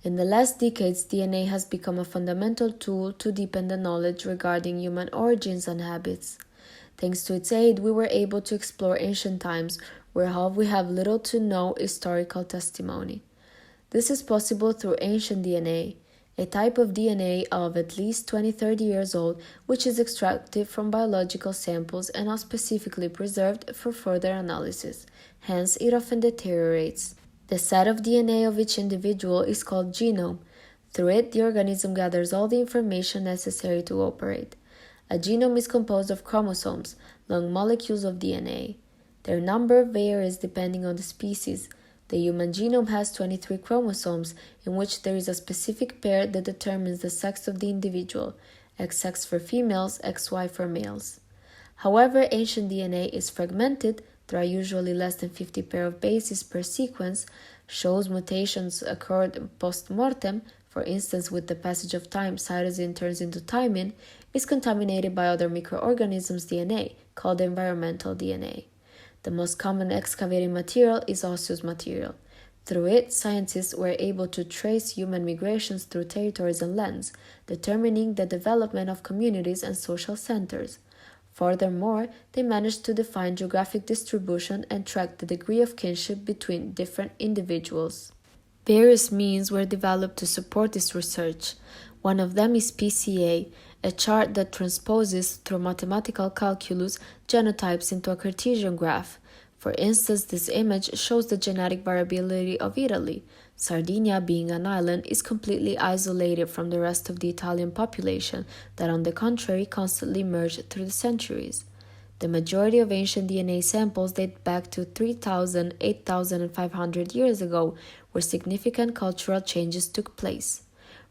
In the last decades, DNA has become a fundamental tool to deepen the knowledge regarding human origins and habits. Thanks to its aid, we were able to explore ancient times, whereof we have little to no historical testimony. This is possible through ancient DNA, a type of DNA of at least 20-30 years old, which is extracted from biological samples and not specifically preserved for further analysis. Hence, it often deteriorates. The set of DNA of each individual is called genome. Through it, the organism gathers all the information necessary to operate. A genome is composed of chromosomes, long molecules of DNA. Their number varies depending on the species. The human genome has 23 chromosomes, in which there is a specific pair that determines the sex of the individual, XX for females, XY for males. However, ancient DNA is fragmented. There are usually less than 50 pair of bases per sequence, shows mutations occurred post-mortem, for instance with the passage of time cytosine turns into thymine, is contaminated by other microorganisms' DNA, called environmental DNA. The most common excavating material is osseous material. Through it, scientists were able to trace human migrations through territories and lands, determining the development of communities and social centers. Furthermore, they managed to define geographic distribution and track the degree of kinship between different individuals. Various means were developed to support this research. One of them is PCA, a chart that transposes through mathematical calculus genotypes into a Cartesian graph. For instance, this image shows the genetic variability of Italy. Sardinia, being an island, is completely isolated from the rest of the Italian population that, on the contrary, constantly merged through the centuries. The majority of ancient DNA samples date back to 3,000, 8,500 years ago, where significant cultural changes took place.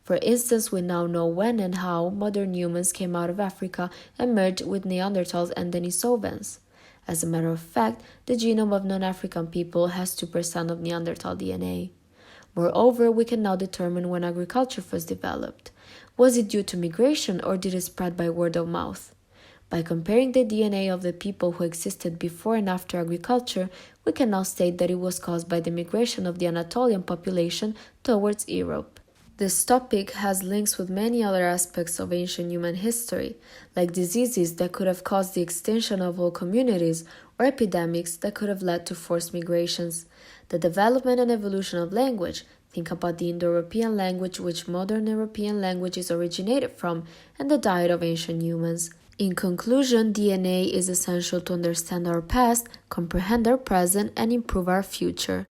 For instance, we now know when and how modern humans came out of Africa and merged with Neanderthals and Denisovans. As a matter of fact, the genome of non-African people has 2% of Neanderthal DNA. Moreover, we can now determine when agriculture was developed. Was it due to migration or did it spread by word of mouth? By comparing the DNA of the people who existed before and after agriculture, we can now state that it was caused by the migration of the Anatolian population towards Europe. This topic has links with many other aspects of ancient human history, like diseases that could have caused the extinction of whole communities, or epidemics that could have led to forced migrations. The development and evolution of language. Think about the Indo-European language which modern European languages originated from, and the diet of ancient humans. In conclusion, DNA is essential to understand our past, comprehend our present, and improve our future.